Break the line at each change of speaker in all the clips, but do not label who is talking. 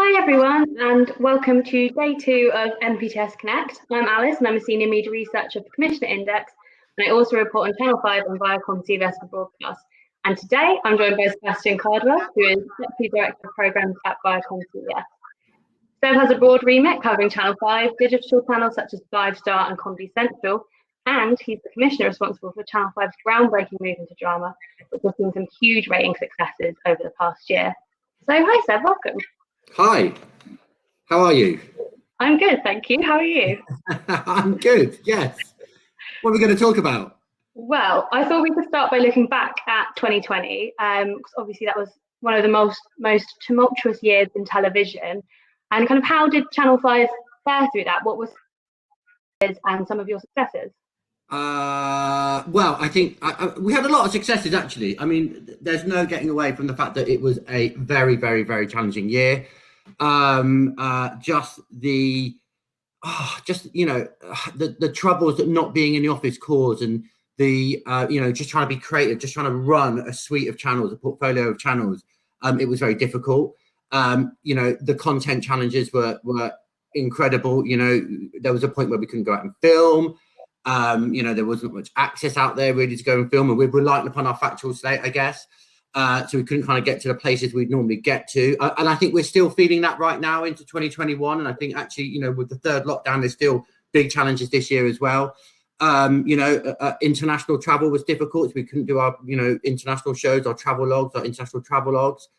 Hi everyone, and welcome to day two of MPTS Connect. I'm Alice, and I'm a senior media researcher for Commissioner Index, and I also report on Channel 5 and Viacom CBS for broadcast. And today I'm joined by Sebastian Cardwell, who is Deputy Director of Programmes at Viacom CBS. Seb has a broad remit covering Channel 5, digital channels such as 5 Star and Comedy Central, and he's the Commissioner responsible for Channel 5's groundbreaking move into drama, which has seen some huge rating successes over the past year. So hi Seb, welcome.
Hi, how are you?
I'm good, thank you. How are you?
I'm good, yes. What are we going to talk about?
Well, I thought we could start by looking back at 2020, because obviously that was one of the most tumultuous years in television. And kind of how did Channel 5 fare through that? What was and some of your successes?
Well, I think we had a lot of successes, actually. I mean, there's no getting away from the fact that it was a very, very, very challenging year. Just the troubles that not being in the office caused, and the just trying to be creative, just trying to run a suite of channels, a portfolio of channels. It was very difficult. The content challenges were incredible. There was a point where we couldn't go out and film. There wasn't much access out there really to go and film, and we were relying upon our factual slate, I guess. So we couldn't kind of get to the places we'd normally get to. And I think we're still feeling that right now into 2021. And I think actually, with the third lockdown, there's still big challenges this year as well. International travel was difficult. So we couldn't do our, international shows, our international travel logs.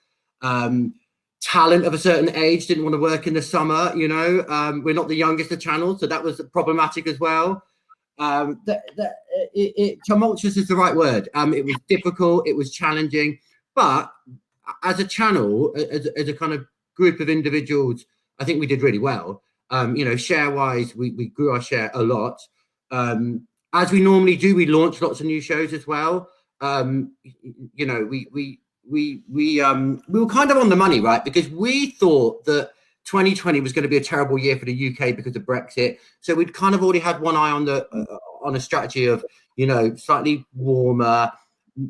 Talent of a certain age didn't want to work in the summer, we're not the youngest of channels. So that was problematic as well. Tumultuous is the right word. It was difficult, it was challenging, but as a channel, as a kind of group of individuals, I think we did really well. Share wise, we grew our share a lot. As we normally do, we launched lots of new shows as well. We were kind of on the money, right? Because we thought that 2020 was going to be a terrible year for the UK because of Brexit. So we'd kind of already had one eye on a strategy of, slightly warmer,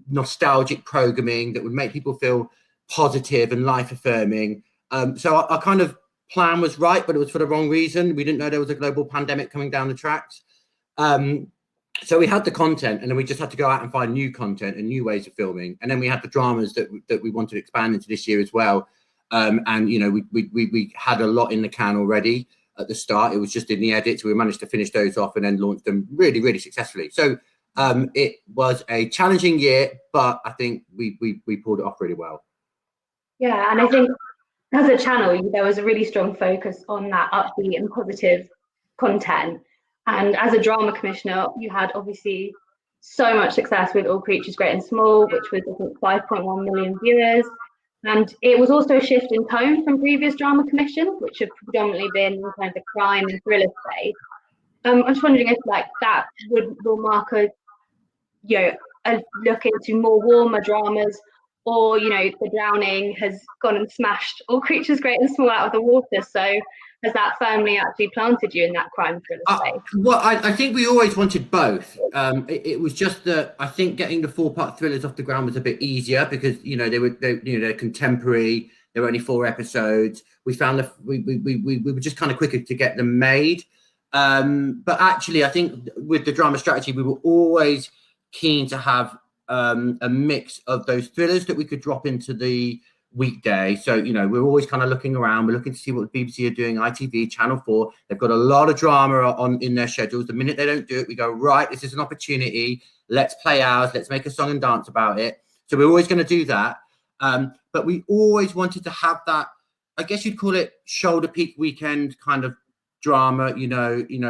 nostalgic programming that would make people feel positive and life affirming. So our kind of plan was right, but it was for the wrong reason. We didn't know there was a global pandemic coming down the tracks. So we had the content, and then we just had to go out and find new content and new ways of filming. And then we had the dramas that we wanted to expand into this year as well. We had a lot in the can already at the start. It was just in the edits. We managed to finish those off and then launch them really, really successfully. So it was a challenging year, but I think we pulled it off really well.
Yeah, and I think as a channel, there was a really strong focus on that upbeat and positive content. And as a drama commissioner, you had obviously so much success with All Creatures Great and Small, which was, I think, 5.1 million viewers. And it was also a shift in tone from previous drama commissions, which have predominantly been kind of the crime and thriller space. I'm just wondering if that will mark a look into more warmer dramas, or the Drowning has gone and smashed All Creatures Great and Small out of the water. So has that firmly actually planted you in that crime thriller space?
Well, I think we always wanted both. It was just that I think getting the 4-part thrillers off the ground was a bit easier because they're contemporary. There were only 4 episodes. We found that we were just kind of quicker to get them made. But actually, I think with the drama strategy, we were always keen to have a mix of those thrillers that we could drop into the weekday. So we're always kind of looking around. We're looking to see what the BBC are doing, ITV, Channel 4. They've got a lot of drama in their schedules. The minute they don't do it, we go, right, this is an opportunity. Let's play ours. Let's make a song and dance about it. So we're always going to do that. But we always wanted to have that, I guess you'd call it shoulder peak weekend kind of drama.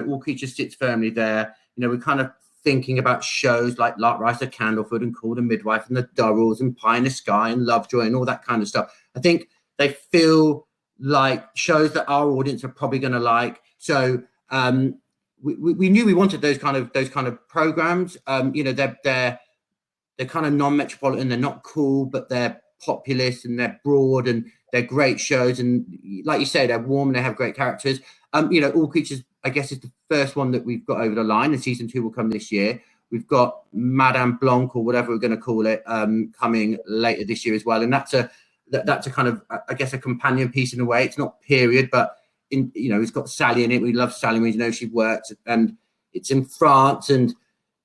All Creatures sits firmly there. We're kind of thinking about shows like Lark Rice of Candlefoot and Call the Midwife and The Durrells and Pie in the Sky and Lovejoy and all that kind of stuff. I think they feel like shows that our audience are probably going to like. So we knew we wanted those kind of programs. They're kind of non-metropolitan. They're not cool, but they're populist and they're broad and they're great shows. And like you say, they're warm and they have great characters. All Creatures, I guess, is the first one that we've got over the line, and season 2 will come this year. We've got Madame Blanc, or whatever we're going to call it, coming later this year as well. And that's a that's a kind of, I guess, a companion piece in a way. It's not period, but it's got Sally in it. We love Sally. We know she works, and it's in France, and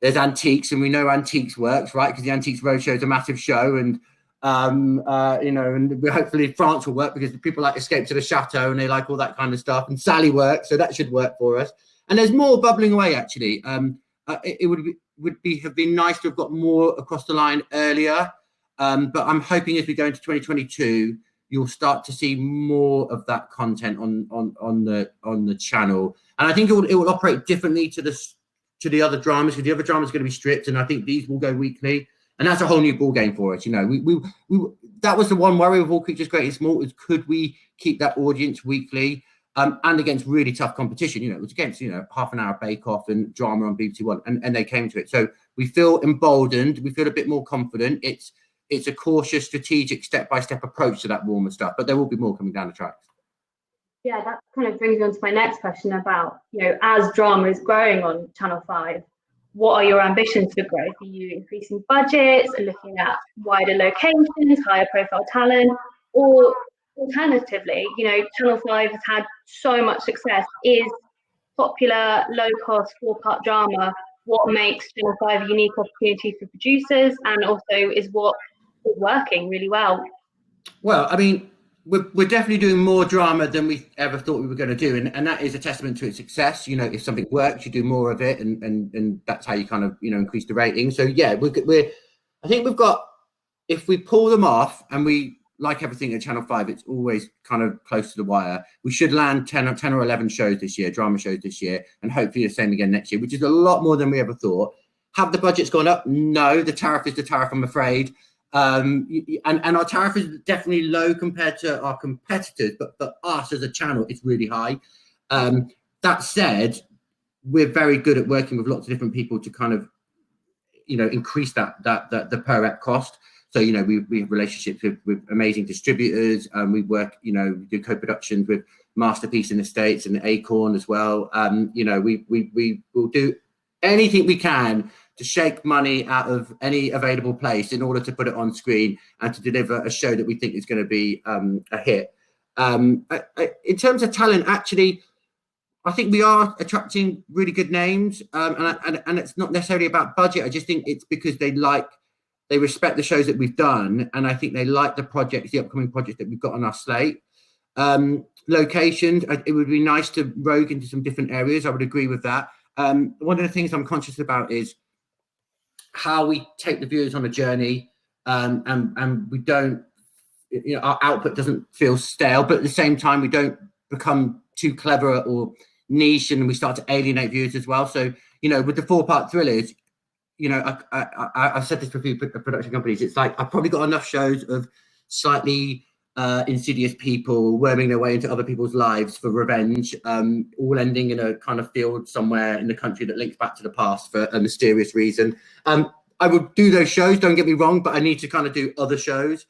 there's antiques, and we know antiques works, right? Because the Antiques Roadshow is a massive show, and and hopefully France will work because people like Escape to the Chateau and they like all that kind of stuff, and Sally works, so that should work for us. And there's more bubbling away actually. It would have been nice to have got more across the line earlier, but I'm hoping as we go into 2022, you'll start to see more of that content on the channel, and I think it will operate differently to the other dramas, because the other dramas are going to be stripped, and I think these will go weekly. And that's a whole new ball game for us. We that was the one worry with All Creatures Great and Small, is could we keep that audience weekly, and against really tough competition. It was against half an hour Bake Off and drama on BBC One, and they came to it. So we feel emboldened. We feel a bit more confident. It's a cautious, strategic, step-by-step approach to that warmer stuff, but there will be more coming down the tracks.
Yeah, that kind of brings me on to my next question about, as drama is growing on Channel 5, what are your ambitions for growth? Are you increasing budgets and looking at wider locations, higher profile talent, or alternatively, Channel 5 has had so much success. Is popular, low-cost, 4-part drama what makes Channel 5 a unique opportunity for producers, and also is what is working really well? Well,
I mean, we're definitely doing more drama than we ever thought we were going to do, and that is a testament to its success. If something works, you do more of it, and that's how you kind of increase the rating. So yeah, I think we've got, if we pull them off, and we, like everything at Channel 5, it's always kind of close to the wire. We should land 10 or 11 shows this year, drama shows this year, and hopefully the same again next year, which is a lot more than we ever thought. Have the budgets gone up? No, the tariff is the tariff, I'm afraid. And our tariff is definitely low compared to our competitors, but for us as a channel, it's really high. That said, we're very good at working with lots of different people to kind of, increase the per rep cost. So, we have relationships with amazing distributors, and we work, we do co-productions with Masterpiece in the States and Acorn as well. We will do anything we can to shake money out of any available place in order to put it on screen and to deliver a show that we think is going to be a hit. In terms of talent, actually, I think we are attracting really good names, and it's not necessarily about budget. I just think it's because they respect the shows that we've done, and I think they like the upcoming projects that we've got on our slate. Locations, it would be nice to rogue into some different areas. I would agree with that. One of the things I'm conscious about is how we take the viewers on a journey, and we don't, our output doesn't feel stale, but at the same time, we don't become too clever or niche, and we start to alienate viewers as well. So, with the 4-part thrillers, I've said this for a few production companies, it's like I've probably got enough shows of slightly insidious people worming their way into other people's lives for revenge, all ending in a kind of field somewhere in the country that links back to the past for a mysterious reason. I would do those shows, don't get me wrong, but I need to kind of do other shows.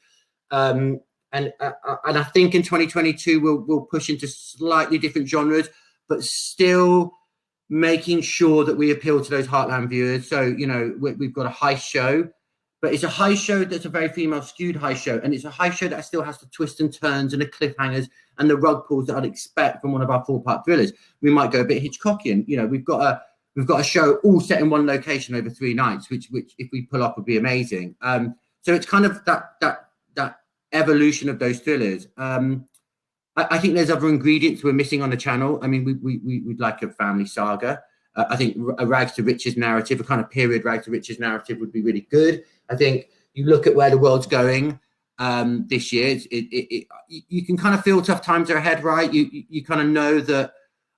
And I think in 2022 we'll push into slightly different genres, but still making sure that we appeal to those heartland viewers. So, we've got a heist show, but it's a heist show that's a very female skewed heist show, and it's a heist show that still has the twists and turns and the cliffhangers and the rug pulls that I'd expect from one of our 4-part thrillers. We might go a bit Hitchcockian. We've got a show all set in one location over 3 nights, which if we pull off would be amazing. So it's kind of that evolution of those thrillers. I think there's other ingredients we're missing on the channel. I mean, we'd like a family saga. I think a rags to riches narrative, a kind of period rags to riches narrative would be really good. I think you look at where the world's going this year, you can kind of feel tough times are ahead, right? You kind of know that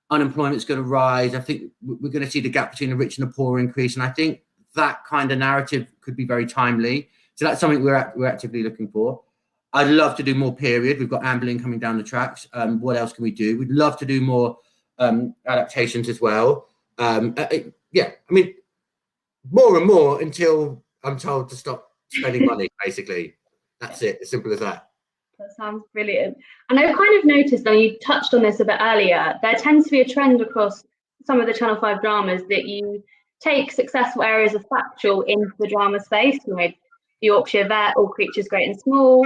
unemployment's going to rise. I think we're going to see the gap between the rich and the poor increase. And I think that kind of narrative could be very timely. So that's something we're actively looking for. I'd love to do more period. We've got Anne Boleyn coming down the tracks. What else can we do? We'd love to do more adaptations as well. Yeah, I mean, more and more until I'm told to stop spending money, basically. That's it, as simple as that.
That sounds brilliant. And I've kind of noticed, and you touched on this a bit earlier, there tends to be a trend across some of the Channel 5 dramas that you take successful areas of factual into the drama space. The Yorkshire Vet, All Creatures Great and Small,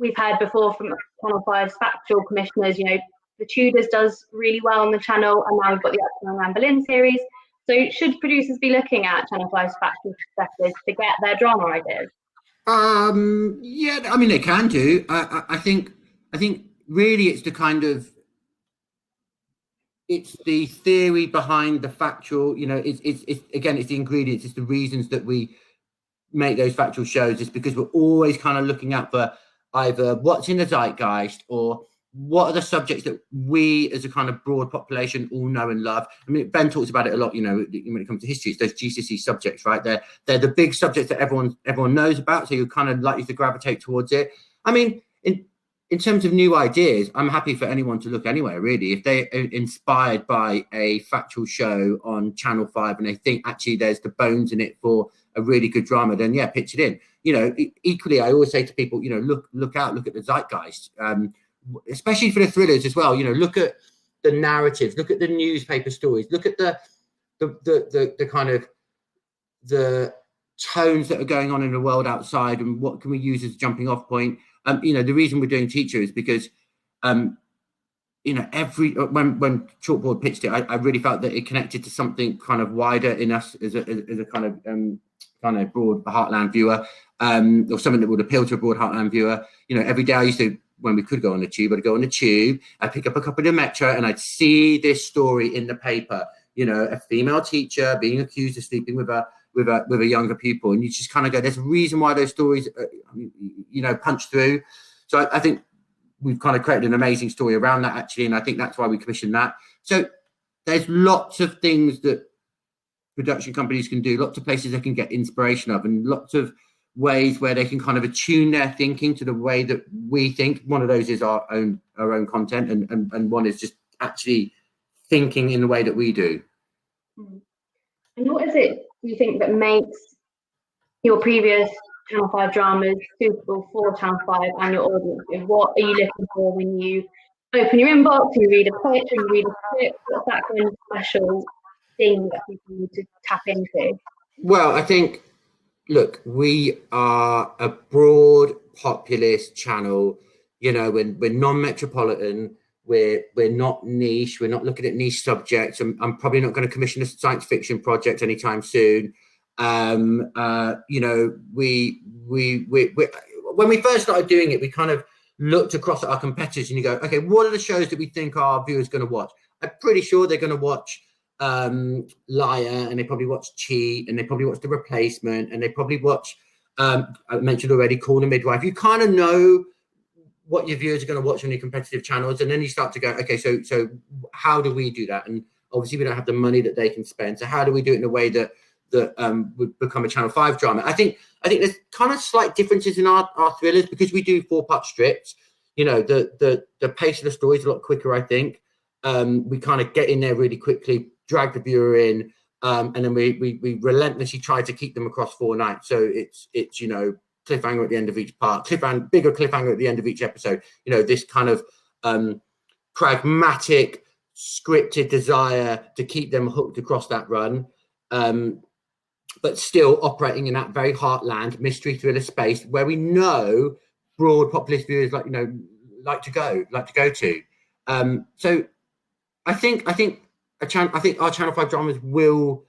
we've heard before from Channel 5's factual commissioners, you know, the Tudors does really well on the channel, and now we've got the Uptown Anne Boleyn series. So should producers be looking at Channel 5's factual perspectives to get their drama ideas?
Yeah, I mean they can do. I think really it's the kind of, it's the theory behind the factual, you know, it's again, it's the ingredients, it's the reasons that we make those factual shows. It's because we're always kind of looking out for either what's in the zeitgeist or what are the subjects that we as a kind of broad population all know and love. I mean, Ben talks about it a lot, you know, when it comes to history, it's those GCSE subjects, right? They're the big subjects that everyone knows about, so you're kind of likely to gravitate towards it. I mean, in terms of new ideas, I'm happy for anyone to look anywhere, really. If they're inspired by a factual show on Channel 5 and they think actually there's the bones in it for a really good drama, then yeah, pitch it in. You know, equally, I always say to people, you know, look out, look at the zeitgeist. Especially for the thrillers as well, you know, look at the narratives, look at the newspaper stories, look at the kind of the tones that are going on in the world outside, and what can we use as a jumping off point. You know, the reason we're doing Teacher is because you know, when Chalkboard pitched it, I really felt that it connected to something kind of wider in us as a kind of broad heartland viewer, or something that would appeal to a broad heartland viewer. You know, every day I used to, when we could go on the tube, I'd go on the tube, I'd pick up a copy of the Metro, and I'd see this story in the paper. You know, a female teacher being accused of sleeping with a younger pupil, and you just kind of go, there's a reason why those stories, you know, punch through. So I think we've kind of created an amazing story around that, actually, and I think that's why we commissioned that. So there's lots of things that production companies can do, lots of places they can get inspiration of, and lots of ways where they can kind of attune their thinking to the way that we think. One of those is our own content, and one is just actually thinking in the way that we do.
And what is it you think that makes your previous Channel 5 dramas suitable for Channel 5 and your audience? And what are you looking for when you open your inbox, you read a pitch, you read a script? What's that kind of special thing that people need to tap into?
Well, I think, look, we are a broad populist channel. You know, we're non-metropolitan, we're not niche, we're not looking at niche subjects. I'm probably not going to commission a science fiction project anytime soon. You know, we when we first started doing it, we kind of looked across at our competitors and you go, okay, what are the shows that we think our viewers are going to watch? I'm pretty sure they're going to watch Liar, and they probably watch Cheat, and they probably watch The Replacement, and they probably watch I mentioned already, Call the Midwife. You kind of know what your viewers are going to watch on your competitive channels, and then you start to go, okay, so how do we do that? And obviously we don't have the money that they can spend, so how do we do it in a way that would become a Channel 5 drama? I think there's kind of slight differences in our thrillers because we do 4-part strips. You know, the pace of the story is a lot quicker, I think. We kind of get in there really quickly, drag the viewer in, and then we relentlessly try to keep them across 4 nights. So it's you know, cliffhanger at the end of each part, bigger cliffhanger at the end of each episode. You know, this kind of pragmatic, scripted desire to keep them hooked across that run, but still operating in that very heartland mystery thriller space where we know broad populist viewers like to go to. So I think our Channel 5 dramas will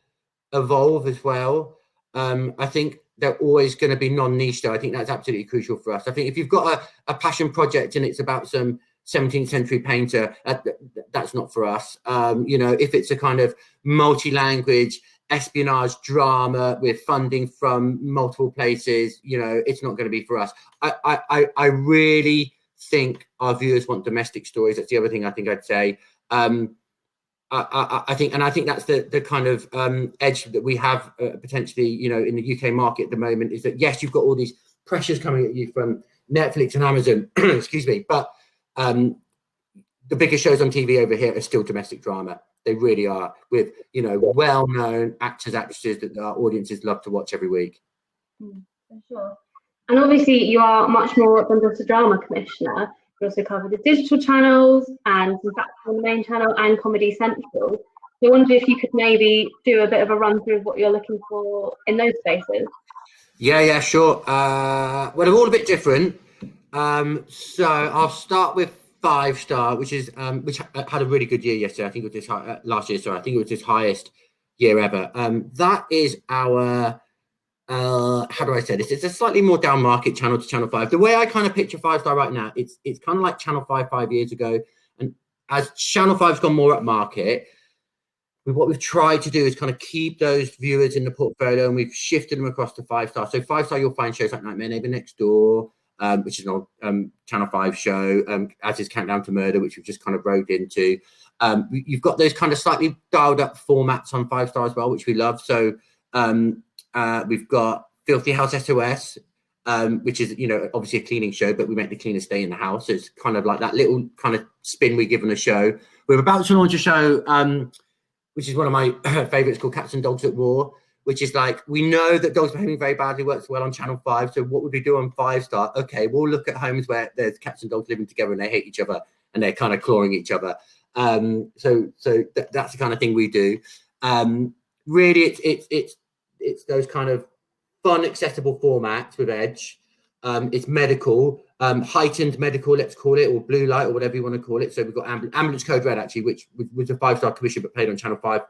evolve as well. I think they're always going to be non-niche, though. I think that's absolutely crucial for us. I think if you've got a passion project and it's about some 17th century painter, that's not for us. You know, if it's a kind of multi-language espionage drama with funding from multiple places, you know, it's not going to be for us. I really think our viewers want domestic stories. That's the other thing I think I'd say. I think that's the kind of edge that we have potentially, you know, in the UK market at the moment, is that yes, you've got all these pressures coming at you from Netflix and Amazon, excuse me, but the biggest shows on TV over here are still domestic drama. They really are, with, you know, well-known actors, actresses that our audiences love to watch every week.
For sure. And obviously you are much more than just a drama commissioner. You also cover the digital channels and in fact on the main channel and Comedy Central. So I wonder if you could maybe do a bit of a run through of what you're looking for in those spaces.
Yeah, sure. Well, they're all a bit different. So I'll start with 5-star, which is which had a really good year yesterday. I think it was this last year. Sorry, I think it was its highest year ever. That is our how do I say this? It's a slightly more down market channel to Channel 5. The way I kind of picture 5-star right now, it's kind of like Channel 5 5 years ago, and as Channel 5's gone more up market, what we've tried to do is kind of keep those viewers in the portfolio, and we've shifted them across to 5-star. So 5-star, you'll find shows like Nightmare Neighbor Next Door, which is an old Channel 5 show, as is Countdown to Murder, which we've just kind of rolled into. You've got those kind of slightly dialed up formats on 5-star as well, which we love. So we've got Filthy House SOS, which is, you know, obviously a cleaning show, but we make the cleaners stay in the house. So it's kind of like that little kind of spin we give on a show. We're about to launch a show, which is one of my favorites, called Cats and Dogs at War, which is like, we know that dogs behaving very badly works well on Channel 5. So what would we do on 5-star? Okay, we'll look at homes where there's cats and dogs living together and they hate each other and they're kind of clawing each other. So that's the kind of thing we do. Really, it's those kind of fun, accessible formats with edge. It's medical, heightened medical, let's call it, or blue light, or whatever you want to call it. So we've got Ambulance Code Red, actually, which was a 5-star commission, but played on Channel 5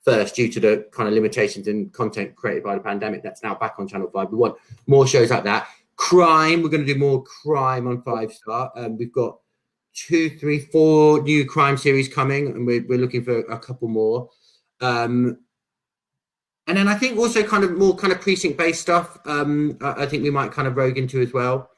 first due to the kind of limitations in content created by the pandemic. That's now back on Channel 5. We want more shows like that. Crime, we're going to do more crime on 5-star. We've got 2, 3, 4 new crime series coming, and we're looking for a couple more. And then I think also kind of more kind of precinct-based stuff. I think we might kind of rogue into as well.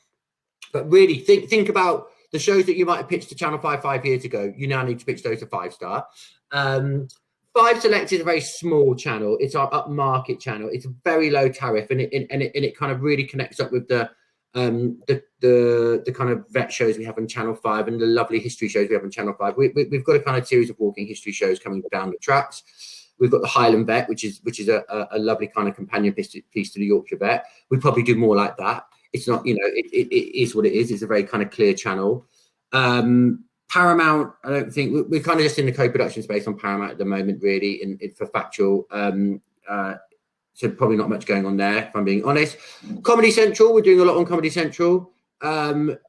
But really, think about the shows that you might have pitched to Channel 5 5 years ago. You now need to pitch those to 5-star. 5 Select is a very small channel. It's our upmarket channel. It's a very low tariff, and it kind of really connects up with the kind of vet shows we have on Channel 5 and the lovely history shows we have on Channel 5. We've got a kind of series of walking history shows coming down the tracks. We've got the Highland Vet, which is a lovely kind of companion piece to the Yorkshire Vet. We'd probably do more like that. It's not, you know, it is what it is. It's a very kind of clear channel. Paramount, I don't think we're kind of just in the co-production space on Paramount at the moment, really, for factual. So probably not much going on there, if I'm being honest. Comedy Central, we're doing a lot on Comedy Central.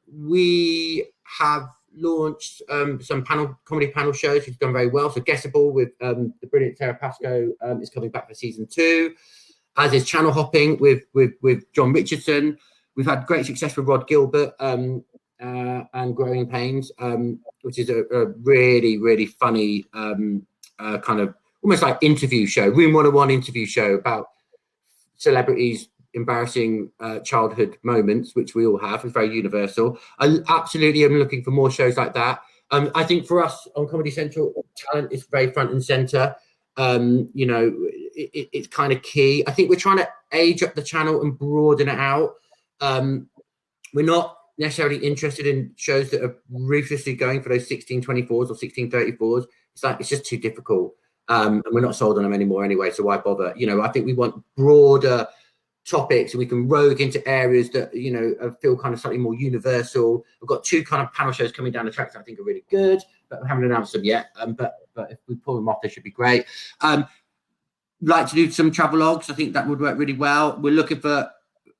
We have launched some comedy panel shows which have done very well. So Guessable with the brilliant Sarah Pascoe is coming back for season 2, as is Channel Hopping with John Richardson. We've had great success with Rod Gilbert and Growing Pains, which is a really, really funny kind of almost like interview show, Room 101 interview show about celebrities' embarrassing childhood moments, which we all have. It's very universal. I absolutely am looking for more shows like that. I think for us on Comedy Central, talent is very front and center. You know, it's kind of key. I think we're trying to age up the channel and broaden it out. We're not necessarily interested in shows that are ruthlessly going for those 1624s or 1634s. It's like, it's just too difficult. And we're not sold on them anymore anyway, so why bother? You know, I think we want broader topics, and we can rogue into areas that, you know, feel kind of slightly more universal. We've got 2 kind of panel shows coming down the tracks that I think are really good, but we haven't announced them yet. But if we pull them off, they should be great. Like to do some travelogues. I think that would work really well. We're looking for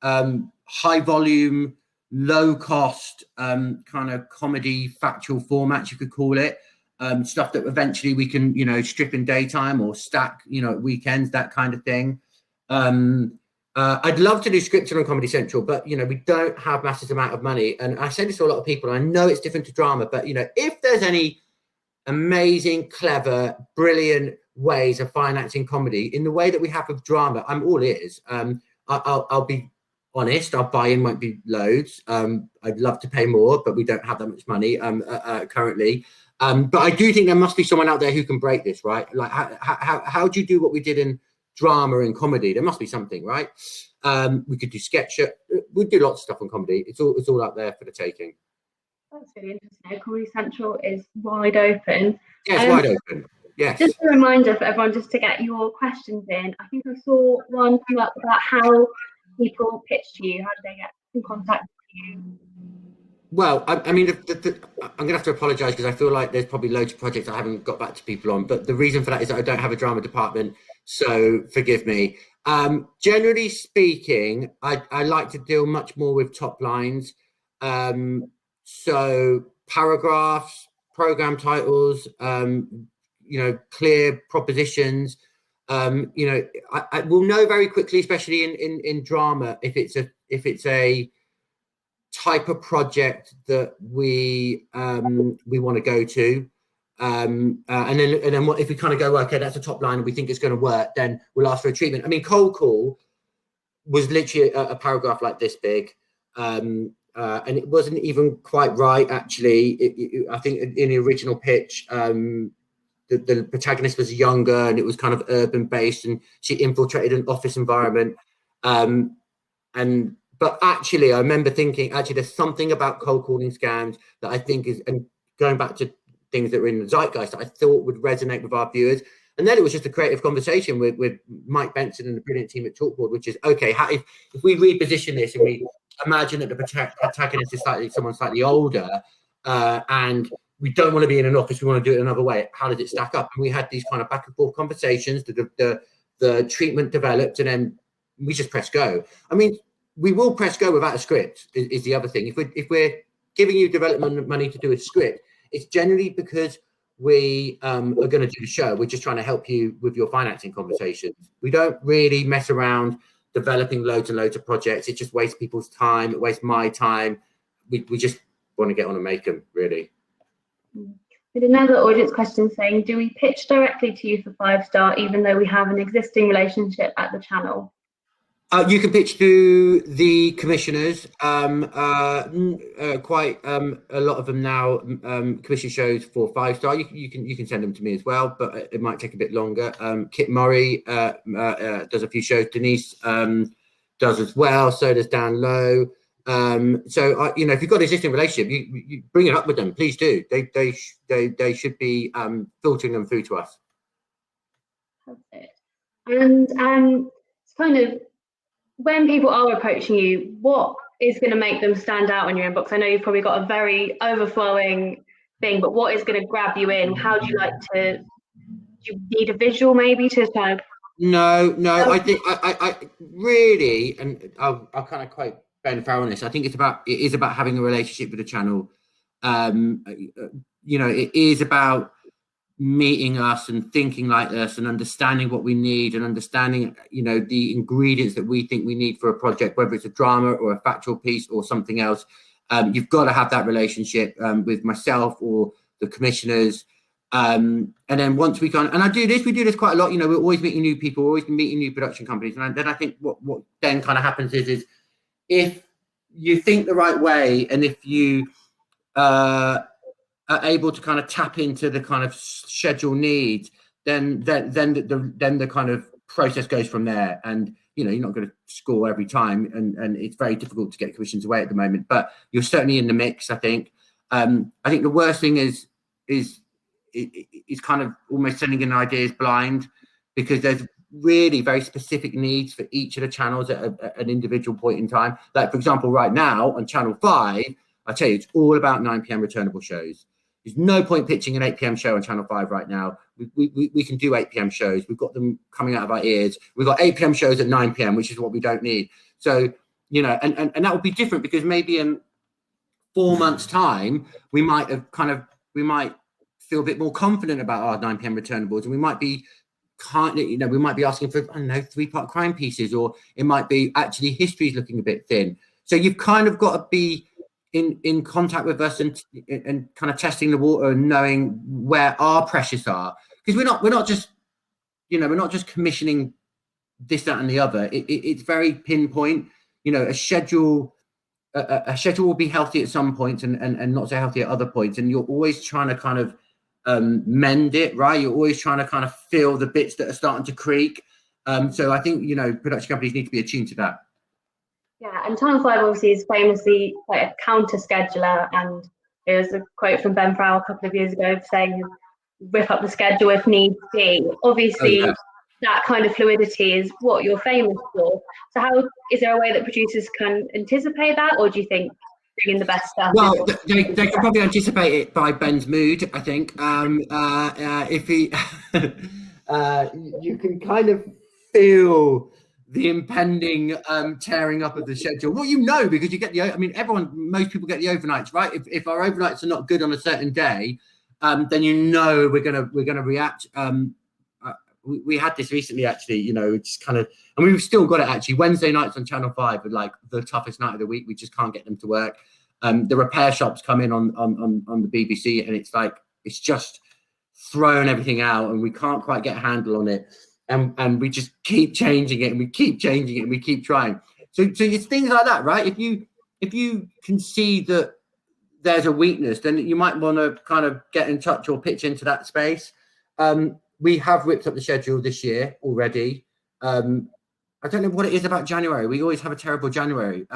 high volume, low cost kind of comedy factual formats, you could call it. Stuff that eventually we can, you know, strip in daytime or stack, you know, weekends, that kind of thing. I'd love to do scripted on Comedy Central, but, you know, we don't have massive amount of money. And I say this to a lot of people, and I know it's different to drama, but, you know, if there's any amazing, clever, brilliant ways of financing comedy in the way that we have with drama, I'm all ears. I'll be honest, our buy-in won't be loads. I'd love to pay more, but we don't have that much money currently. But I do think there must be someone out there who can break this, right? Like, how do you do what we did in drama and comedy? There must be something, right? We could do sketch. We'd do lots of stuff on comedy. It's all out there for the taking.
That's really interesting. Comedy Central is wide open.
Yeah, it's wide open. Yes.
Just a reminder for everyone, just to get your questions in. I think I saw one come up about how people pitch to you. How do they get in contact with you?
Well, I mean, I'm going to have to apologise because I feel like there's probably loads of projects I haven't got back to people on. But the reason for that is that I don't have a drama department, so forgive me. Generally speaking, I like to deal much more with top lines. So paragraphs, program titles, clear propositions. I will know very quickly, especially in drama, if it's a type of project that we want to go to. And then if we kind of go, okay, that's a top line and we think it's going to work, then we'll ask for a treatment. I mean, cold call was literally a paragraph like this big, and it wasn't even quite right, actually. I think in the original pitch, the protagonist was younger and it was kind of urban based, and she infiltrated an office environment. But actually, I remember thinking, actually, there's something about cold calling scams that I think is, and going back to things that were in the zeitgeist, that I thought would resonate with our viewers. And then it was just a creative conversation with Mike Benson and the brilliant team at Talkboard, which is, okay, if we reposition this and we imagine that the protagonist is someone slightly older, and we don't want to be in an office, we want to do it another way, how does it stack up? And we had these kind of back and forth conversations, the treatment developed, and then we just press go. I mean, we will press go without a script, is the other thing. If we're giving you development money to do a script, it's generally because we are going to do the show. We're just trying to help you with your financing conversations. We don't really mess around developing loads and loads of projects. It just wastes people's time. It wastes my time. We just want to get on and make them, really.
With another audience question saying, do we pitch directly to you for 5-star, even though we have an existing relationship at the channel?
You can pitch to the commissioners. Quite a lot of them now commission shows for 5-star. You can send them to me as well, but it might take a bit longer. Kit Murray does a few shows. Denise does as well. So does Dan Lowe. So if you've got an existing relationship, you bring it up with them. Please do. They should be filtering them through to us.
Perfect. And it's kind of, when people are approaching you, what is going to make them stand out in your inbox? I know you've probably got a very overflowing thing, but what is going to grab you in? How do you like to? Do you need a visual maybe to kind of?
No. I think I really, and I'll kind of quote Ben Farrell on this. I think it is about having a relationship with the channel. It is about meeting us and thinking like us and understanding what we need and understanding the ingredients that we think we need for a project, whether it's a drama or a factual piece or something else. You've got to have that relationship with myself or the commissioners, and then once we and we do this quite a lot. We're always meeting new people, always meeting new production companies, and then I think what then kind of happens is if you think the right way and if you are able to kind of tap into the kind of schedule needs, then the kind of process goes from there. And you're not going to score every time, and it's very difficult to get commissions away at the moment. But you're certainly in the mix. I think the worst thing is kind of almost sending in ideas blind, because there's really very specific needs for each of the channels at an individual point in time. Like, for example, right now on Channel 5, I tell you, it's all about 9 p.m. returnable shows. There's no point pitching an 8 p.m. show on Channel 5 right now. We can do 8 p.m. shows. We've got them coming out of our ears. We've got 8 p.m. shows at 9 p.m., which is what we don't need. So, and that would be different, because maybe in 4 months' time, we might feel a bit more confident about our 9 p.m. returnables, and we might be asking for, 3-part crime pieces, or it might be actually history's looking a bit thin. So you've kind of got to be in contact with us and kind of testing the water and knowing where our pressures are, because we're not just commissioning this, that, and the other. It's very pinpoint. A schedule will be healthy at some points and not so healthy at other points, and you're always trying to kind of mend it, right? You're always trying to kind of fill the bits that are starting to creak. So I think production companies need to be attuned to that.
Yeah, and Channel 5 obviously is famously like a counter scheduler, and there was a quote from Ben Farrell a couple of years ago saying, "Rip up the schedule if needs be." Obviously, that kind of fluidity is what you're famous for. So, how is there a way that producers can anticipate that, or do you think bringing the best stuff?
Well, they can probably anticipate it by Ben's mood, I think. If he, you can kind of feel the impending tearing up of the schedule. Well, you know, because you get the, I mean, most people get the overnights, right? If our overnights are not good on a certain day, then you know we're gonna react. We had this recently, actually, you know, it's kind of, and we've still got it actually. Wednesday nights on Channel 5 are like the toughest night of the week. We just can't get them to work. The repair shops come in on the BBC, and it's like, it's just throwing everything out, and we can't quite get a handle on it. And we just keep changing it, and we keep changing it, and we keep trying. So it's things like that, right? If you can see that there's a weakness, then you might want to kind of get in touch or pitch into that space. We have ripped up the schedule this year already. I don't know what it is about January. We always have a terrible January.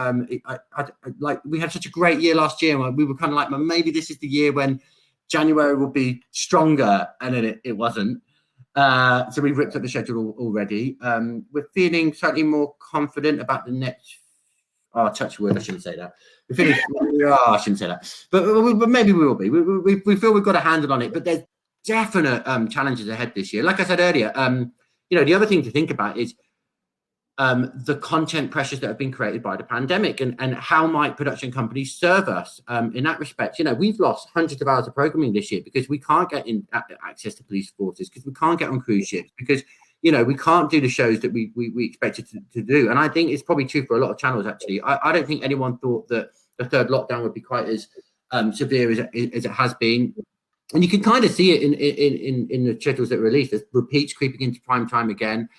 Like, we had such a great year last year, and we were kind of like, well, maybe this is the year when January will be stronger, and then it wasn't. So we've ripped up the schedule already. We're feeling slightly more confident about the next. Oh, touch wood, I shouldn't say that. We're feeling, I shouldn't say that. But maybe we will be. We feel we've got a handle on it, but there's definite challenges ahead this year. Like I said earlier, you know, the other thing to think about is the content pressures that have been created by the pandemic, and how might production companies serve us in that respect. You know, we've lost hundreds of hours of programming this year because we can't get access to police forces, because we can't get on cruise ships, because, you know, we can't do the shows that we expected to do. And I think it's probably true for a lot of channels, actually. I don't think anyone thought that the third lockdown would be quite as severe as it has been. And you can kind of see it in the schedules that are released. There's repeats creeping into prime time again.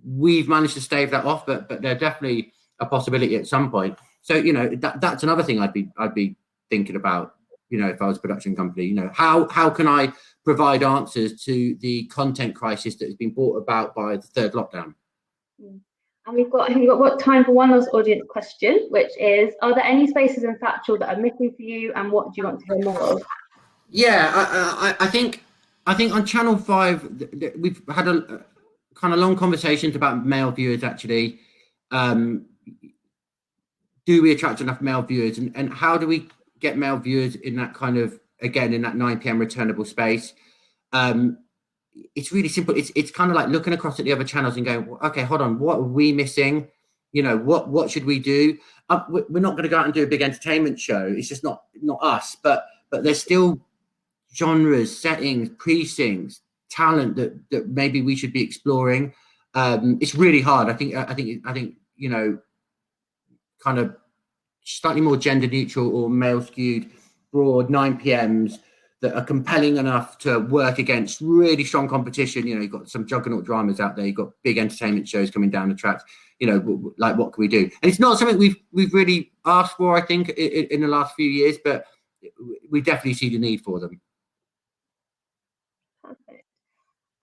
We've managed to stave that off, but they're definitely a possibility at some point. So, you know, that's another thing I'd be thinking about, you know, if I was a production company. You know, how can I provide answers to the content crisis that has been brought about by the third lockdown?
And we've got what time for one last audience question, which is, are there any spaces in Factual that are missing for you, and what do you want to hear more of?
Yeah, I think on Channel 5 we've had a kind of long conversations about male viewers, actually. Do we attract enough male viewers, and how do we get male viewers in that kind of, again, in that 9 p.m. returnable space? It's really simple. It's kind of like looking across at the other channels and going, okay, hold on, what are we missing? You know, what should we do? We're not going to go out and do a big entertainment show. It's just not us. But there's still genres, settings, precincts, talent that maybe we should be exploring. It's really hard. I think you know, kind of slightly more gender neutral or male skewed, broad 9 p.m.s that are compelling enough to work against really strong competition. You know, you've got some juggernaut dramas out there. You've got big entertainment shows coming down the tracks. You know, like, what can we do? And it's not something we've really asked for, I think, in the last few years, but we definitely see the need for them.
Perfect.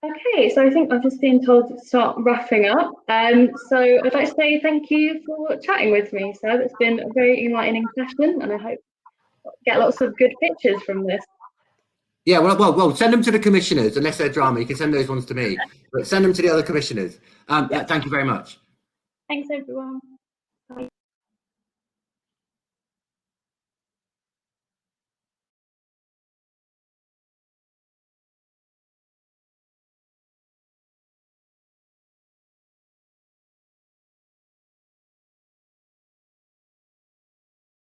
Okay, so I think I've just been told to start wrapping up. So I'd like to say thank you for chatting with me, Seb. It's been a very enlightening session, and I hope I'll get lots of good pictures from this.
Yeah, well, send them to the commissioners, unless they're drama. You can send those ones to me, but send them to the other commissioners. Thank you very much.
Thanks, everyone. Bye.